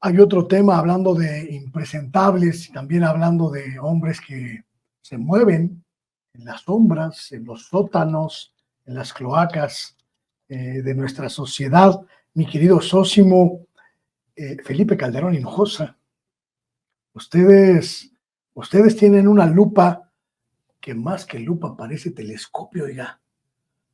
Hay otro tema hablando de impresentables y también hablando de hombres que se mueven en las sombras, en los sótanos, en las cloacas de nuestra sociedad. Mi querido Sósimo, Felipe Calderón Hinojosa, ustedes tienen una lupa que más que lupa parece telescopio, oiga,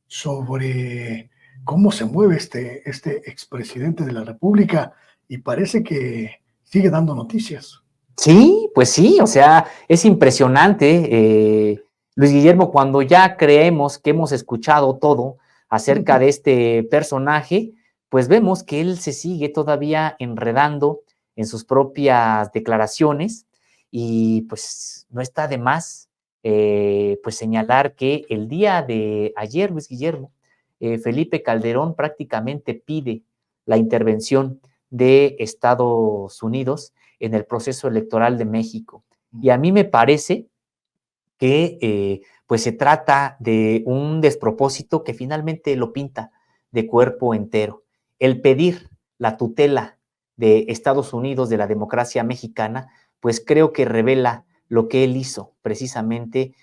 sobre cómo se mueve este expresidente de la República y parece que sigue dando noticias. Sí, pues sí, o sea, es impresionante, Luis Guillermo, cuando ya creemos que hemos escuchado todo acerca de este personaje, pues vemos que él se sigue todavía enredando en sus propias declaraciones y pues no está de más pues señalar que el día de ayer, Luis Guillermo, Felipe Calderón prácticamente pide la intervención de Estados Unidos en el proceso electoral de México. Y a mí me parece que pues se trata de un despropósito que finalmente lo pinta de cuerpo entero. El pedir la tutela de Estados Unidos de la democracia mexicana, pues creo que revela lo que él hizo precisamente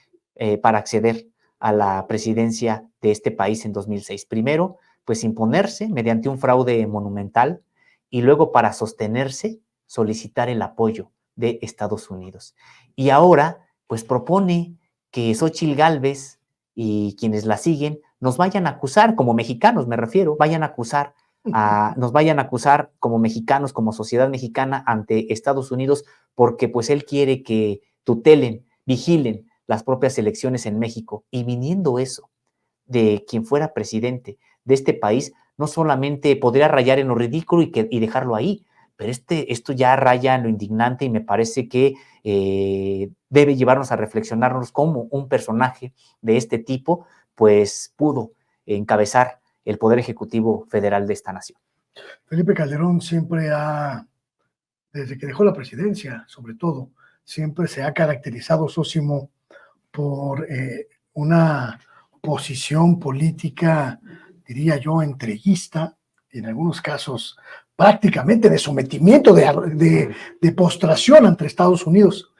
para acceder a la presidencia de este país en 2006. Primero, pues imponerse mediante un fraude monumental y luego para sostenerse, solicitar el apoyo de Estados Unidos. Y ahora, pues propone que Xóchitl Gálvez y quienes la siguen nos vayan a acusar, como mexicanos me refiero, nos vayan a acusar como mexicanos, como sociedad mexicana ante Estados Unidos, porque pues él quiere que tutelen, vigilen las propias elecciones en México. Y viniendo eso de quien fuera presidente de este país, no solamente podría rayar en lo ridículo y dejarlo ahí, pero esto ya raya en lo indignante y me parece que debe llevarnos a reflexionarnos cómo un personaje de este tipo pues pudo encabezar el Poder Ejecutivo Federal de esta nación. Felipe Calderón desde que dejó la presidencia, sobre todo, siempre se ha caracterizado, Sósimo, por una posición política, diría yo, entreguista, y en algunos casos prácticamente de sometimiento, de postración ante Estados Unidos.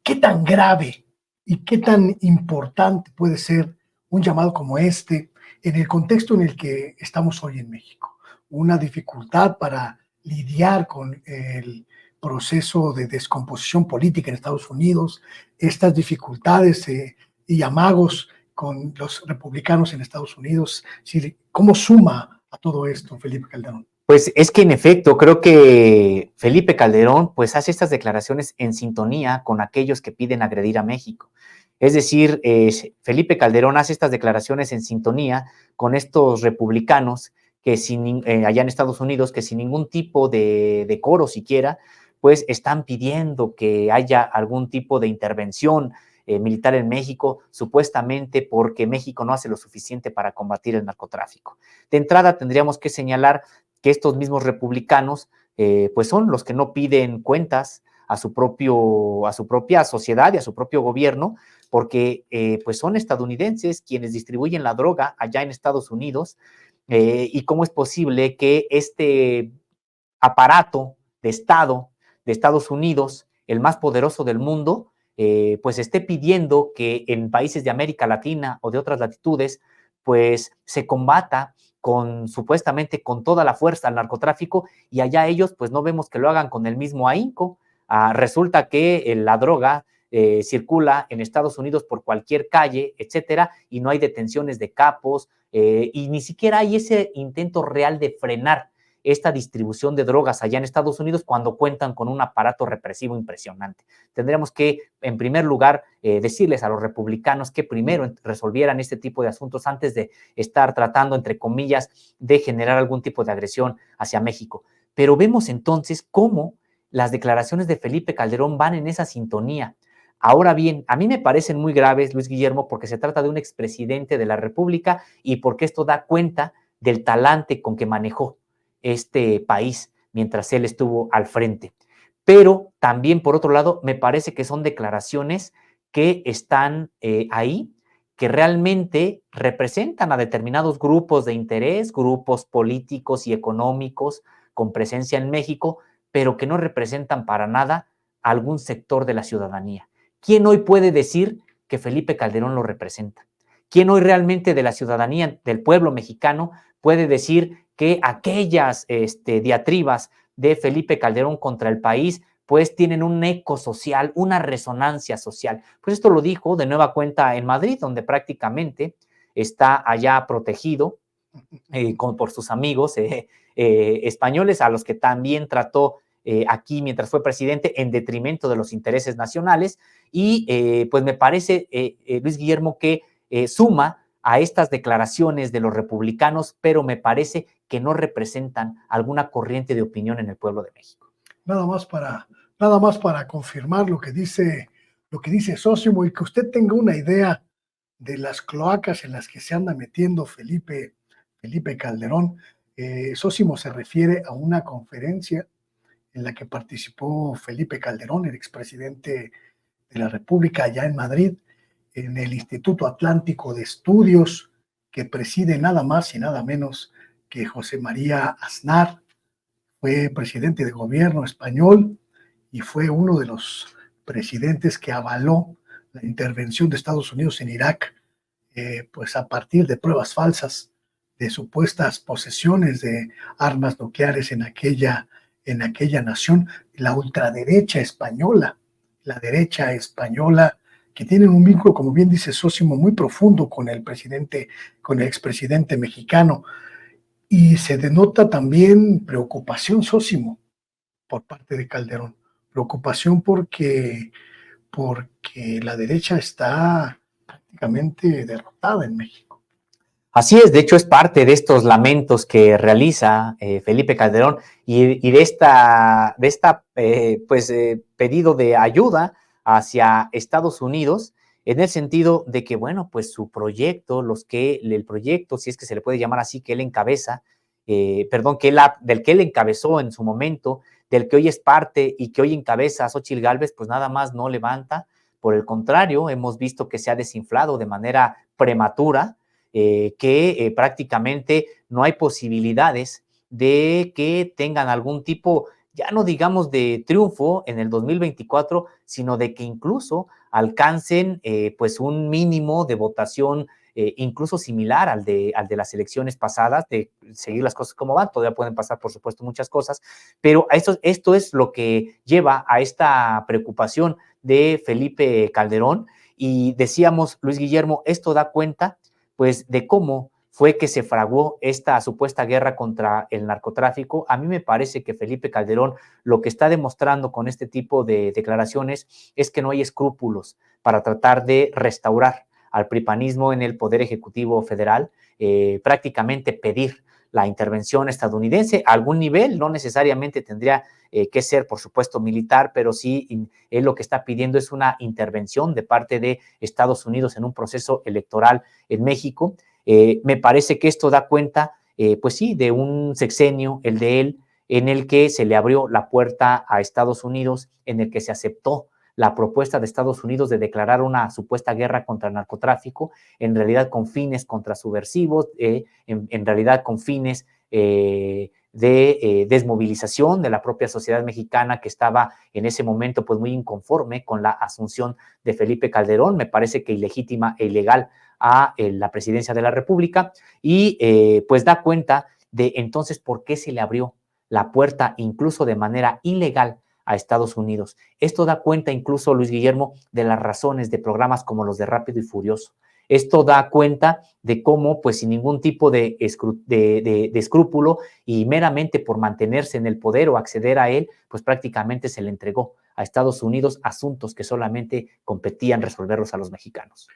¿Qué tan grave y qué tan importante puede ser un llamado como este en el contexto en el que estamos hoy en México? Una dificultad para lidiar con el proceso de descomposición política en Estados Unidos, estas dificultades y amagos con los republicanos en Estados Unidos. ¿Cómo suma a todo esto Felipe Calderón? Pues es que en efecto, creo que Felipe Calderón pues hace estas declaraciones en sintonía con aquellos que piden agredir a México. Es decir, Felipe Calderón hace estas declaraciones en sintonía con estos republicanos que allá en Estados Unidos, que sin ningún tipo de decoro siquiera, pues están pidiendo que haya algún tipo de intervención militar en México, supuestamente porque México no hace lo suficiente para combatir el narcotráfico. De entrada tendríamos que señalar que estos mismos republicanos pues son los que no piden cuentas a su propia sociedad y a su propio gobierno, porque pues son estadounidenses quienes distribuyen la droga allá en Estados Unidos, y cómo es posible que este aparato de Estado de Estados Unidos, el más poderoso del mundo, pues esté pidiendo que en países de América Latina o de otras latitudes, pues se combata supuestamente con toda la fuerza al narcotráfico, y allá ellos pues no vemos que lo hagan con el mismo ahínco. Resulta que la droga circula en Estados Unidos por cualquier calle, etcétera, y no hay detenciones de capos, y ni siquiera hay ese intento real de frenar esta distribución de drogas allá en Estados Unidos cuando cuentan con un aparato represivo impresionante. Tendríamos que, en primer lugar, decirles a los republicanos que primero resolvieran este tipo de asuntos antes de estar tratando, entre comillas, de generar algún tipo de agresión hacia México. Pero vemos entonces cómo las declaraciones de Felipe Calderón van en esa sintonía. Ahora bien, a mí me parecen muy graves, Luis Guillermo, porque se trata de un expresidente de la República y porque esto da cuenta del talante con que manejó este país mientras él estuvo al frente. Pero también, por otro lado, me parece que son declaraciones que están ahí, que realmente representan a determinados grupos de interés, grupos políticos y económicos con presencia en México, pero que no representan para nada a algún sector de la ciudadanía. ¿Quién hoy puede decir que Felipe Calderón lo representa? ¿Quién hoy realmente de la ciudadanía, del pueblo mexicano, puede decir que aquellas diatribas de Felipe Calderón contra el país pues tienen un eco social, una resonancia social? Pues esto lo dijo de nueva cuenta en Madrid, donde prácticamente está allá protegido por sus amigos españoles, a los que también trató aquí mientras fue presidente en detrimento de los intereses nacionales. Y pues me parece, Luis Guillermo, que suma a estas declaraciones de los republicanos, pero me parece que no representan alguna corriente de opinión en el pueblo de México. Nada más para confirmar lo que dice Sósimo, y que usted tenga una idea de las cloacas en las que se anda metiendo Felipe Calderón. Sósimo se refiere a una conferencia en la que participó Felipe Calderón, el expresidente de la República, allá en Madrid, en el Instituto Atlántico de Estudios, que preside nada más y nada menos que José María Aznar. Fue presidente de gobierno español y fue uno de los presidentes que avaló la intervención de Estados Unidos en Irak, pues a partir de pruebas falsas de supuestas posesiones de armas nucleares en aquella nación. La ultraderecha española, la derecha española, que tienen un vínculo, como bien dice Sósimo, muy profundo con el expresidente mexicano. Y se denota también preocupación, Sósimo, por parte de Calderón. Preocupación porque la derecha está prácticamente derrotada en México. Así es, de hecho es parte de estos lamentos que realiza Felipe Calderón y de esta pedido de ayuda hacia Estados Unidos, en el sentido de que, bueno, pues su proyecto, el proyecto, si es que se le puede llamar así, que él encabeza, del que él encabezó en su momento, del que hoy es parte y que hoy encabeza Xóchitl Gálvez, pues nada más no levanta. Por el contrario, hemos visto que se ha desinflado de manera prematura, que prácticamente no hay posibilidades de que tengan algún tipo, ya no digamos de triunfo en el 2024, sino de que incluso alcancen pues un mínimo de votación incluso similar al de las elecciones pasadas, de seguir las cosas como van. Todavía pueden pasar, por supuesto, muchas cosas, pero esto es lo que lleva a esta preocupación de Felipe Calderón. Y decíamos, Luis Guillermo, esto da cuenta pues de cómo fue que se fraguó esta supuesta guerra contra el narcotráfico. A mí me parece que Felipe Calderón lo que está demostrando con este tipo de declaraciones es que no hay escrúpulos para tratar de restaurar al pripanismo en el Poder Ejecutivo Federal, prácticamente pedir la intervención estadounidense a algún nivel. No necesariamente tendría que ser, por supuesto, militar, pero sí él lo que está pidiendo es una intervención de parte de Estados Unidos en un proceso electoral en México. Me parece que esto da cuenta, pues sí, de un sexenio, el de él, en el que se le abrió la puerta a Estados Unidos, en el que se aceptó la propuesta de Estados Unidos de declarar una supuesta guerra contra el narcotráfico, en realidad con fines contrasubversivos, en realidad con fines de desmovilización de la propia sociedad mexicana, que estaba en ese momento pues muy inconforme con la asunción de Felipe Calderón, me parece que ilegítima e ilegal, a la presidencia de la República, y pues da cuenta de entonces por qué se le abrió la puerta incluso de manera ilegal a Estados Unidos. Esto da cuenta incluso, Luis Guillermo, de las razones de programas como los de Rápido y Furioso. Esto da cuenta de cómo, pues sin ningún tipo de escrúpulo y meramente por mantenerse en el poder o acceder a él, pues prácticamente se le entregó a Estados Unidos asuntos que solamente competían resolverlos a los mexicanos.